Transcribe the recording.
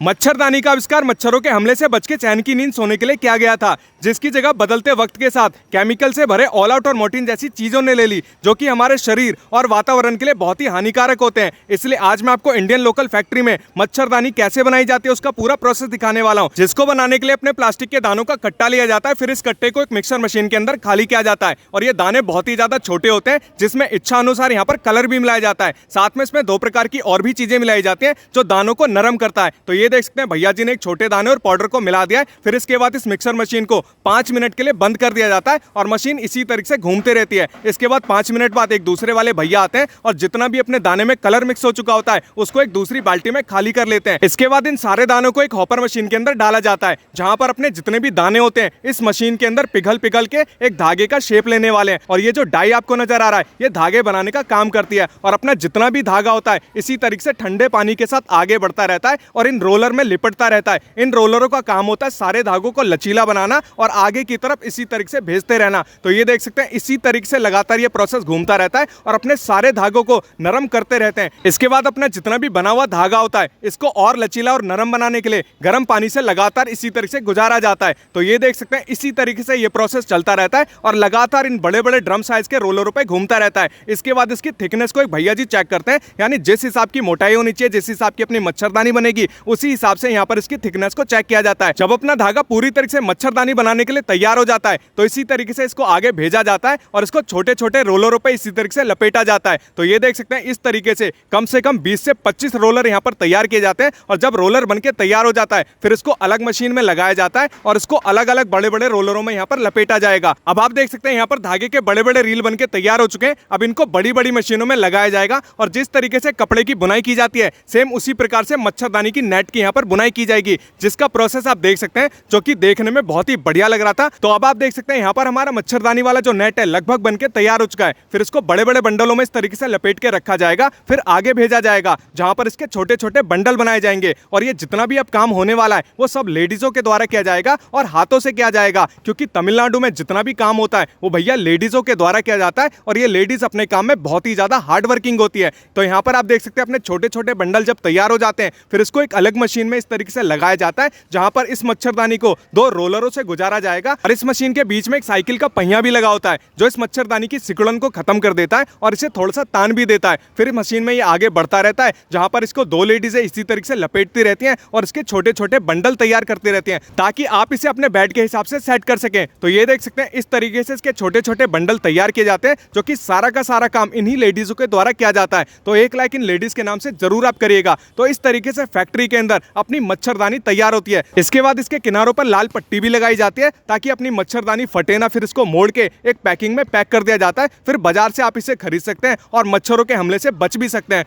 मच्छरदानी का आविष्कार मच्छरों के हमले से बच के चैन की नींद सोने के लिए किया गया था, जिसकी जगह बदलते वक्त के साथ केमिकल से भरे ऑल आउट और मोर्टीन जैसी चीजों ने ले ली, जो कि हमारे शरीर और वातावरण के लिए बहुत ही हानिकारक होते हैं। इसलिए आज मैं आपको इंडियन लोकल फैक्ट्री में मच्छरदानी कैसे बनाई जाती है उसका पूरा प्रोसेस दिखाने वाला हूँ। जिसको बनाने के लिए अपने प्लास्टिक के दानों का कट्टा लिया जाता है, फिर इस कट्टे को एक मिक्सर मशीन के अंदर खाली किया जाता है और ये दाने बहुत ही ज्यादा छोटे होते हैं, जिसमें इच्छा अनुसार यहाँ पर कलर भी मिलाया जाता है। साथ में इसमें 2 प्रकार की और भी चीजें मिलाई जाती हैं जो दानों को नरम करता है। तो ये देख सकते हैं भैया जी ने एक छोटे दाने और पाउडर को मिला दिया है। फिर इसके बाद इस मिक्सर मशीन को 5 मिनट के लिए बंद कर दिया जाता है और मशीन इसी तरीके से घूमते रहती है। इसके बाद 5 मिनट बाद एक दूसरे वाले भैया आते हैं और जितना भी अपने दाने में कलर मिक्स हो चुका होता है उसको एक दूसरी बाल्टी में खाली कर लेते हैं। इसके बाद इन सारे दानों को एक हॉपर मशीन के अंदर डाला जाता है, जहां पर अपने जितने भी दाने होते हैं इस मशीन के अंदर पिघल पिघल के एक धागे का शेप लेने वाले हैं। और ये जो डाई आपको नजर आ रहा है ये धागे बनाने का काम करती है और अपना जितना भी धागा होता है इसी तरीके से ठंडे पानी के साथ आगे बढ़ता रहता है और इन रोलर में लिपटता रहता है। इन रोलरों का काम होता है सारे धागों को लचीला बनाना और आगे की तरफ इसी तरीके से भेजते रहना। तो ये देख सकते हैं इसी तरीके से लगातार ये प्रोसेस घूमता रहता है और अपने सारे धागों को नरम करते रहते हैं। इसके बाद अपना जितना भी बना हुआ धागा होता है इसको और लचीला और नरम बनाने के लिए गर्म पानी से लगातार इसी तरीके से गुजारा जाता है। तो ये देख सकते हैं इसी तरीके से ये प्रोसेस चलता रहता है और लगातार इन बड़े बड़े ड्रम साइज के रोलरों पे घूमता रहता है। इसके बाद इसकी थिकनेस को एक भैया जी चेक करते हैं, यानी जिस हिसाब की मोटाई होनी चाहिए, जिस हिसाब की अपनी मच्छरदानी बनेगी उसी हिसाब से यहाँ पर इसकी थिकनेस को चेक किया जाता है। जब अपना धागा पूरी तरीके से मच्छरदानी बनाने के लिए तैयार हो जाता है तो इसी तरीके से इसको आगे भेजा जाता है और इसको छोटे छोटे रोलरों पे इसी तरीके से लपेटा जाता है। तो ये देख सकते हैं इस तरीके से कम 20 से 25 रोलर यहाँ पर तैयार किए जाते हैं और जब रोलर बनके तैयार हो जाता है फिर इसको अलग मशीन में लगाया जाता है और इसको अलग अलग बड़े बड़े रोलरों में यहाँ पर लपेटा जाएगा। अब आप देख सकते हैं यहाँ पर धागे के बड़े बड़े रील बनके तैयार हो चुके हैं। अब इनको बड़ी बड़ी मशीनों में लगाया जाएगा और जिस तरीके से कपड़े की बुनाई की जाती है सेम उसी प्रकार से मच्छरदानी की नेट की यहाँ पर बुनाई की जाएगी, जिसका प्रोसेस आप देख सकते हैं जो कि देखने में बहुत ही बढ़िया लग रहा था। तो अब आप देख सकते हैं यहाँ पर हमारा मच्छरदानी वाला जो नेट है लगभग बनके तैयार हो चुका है। फिर इसको बड़े बड़े बंडलों में इस तरीके से लपेट के रखा जाएगा, फिर आगे भेजा जाएगा जहां पर इसके छोटे छोटे बंडल बनाए जाएंगे। और ये जितना भी अब काम होने वाला है वो सब लेडीजों के द्वारा किया जाएगा और हाथों से किया जाएगा, क्योंकि तमिलनाडु में जितना भी काम होता है वो भैया लेडीजों के द्वारा किया जाता है और ये लेडीज अपने काम में बहुत ही ज्यादा हार्ड वर्किंग होती है। तो यहाँ पर आप देख सकते हैं अपने छोटे छोटे बंडल जब तैयार हो जाते हैं फिर इसको एक अलग मशीन में इस तरीके से लगाया जाता है, जहां पर इस मच्छरदानी को 2 रोलरों से गुजारा जाएगा और इस मशीन के बीच में एक साइकिल का पहिया भी लगा होता है जो इस मच्छरदानी की सिकुड़न को खत्म कर देता है और इसे थोड़ा सा तान भी देता है। फिर मशीन में ये आगे बढ़ता रहता है जहां पर इसको 2 लेडीजें इसी तरीके से लपेटती रहती हैं और इसके छोटे छोटे बंडल तैयार करती रहती हैं ताकि आप इसे अपने बेड के हिसाब से सेट कर सकें। तो ये देख सकते हैं इस तरीके से इसके छोटे छोटे बंडल तैयार किए जाते हैं, जो कि सारा का सारा काम इन्हीं लेडीजों के द्वारा किया जाता है। तो 1 लाइक इन लेडीज के नाम से जरूर आप करिएगा। तो इस तरीके से फैक्ट्री के अंदर अपनी मच्छरदानी तैयार होती है। इसके बाद इसके किनारों पर लाल पट्टी भी लगाई जाती है ताकि अपनी मच्छरदानी फटे ना। फिर इसको मोड़ के एक पैकिंग में पैक कर दिया जाता है। फिर बाजार से आप इसे खरीद सकते हैं और मच्छरों के हमले से बच भी सकते हैं।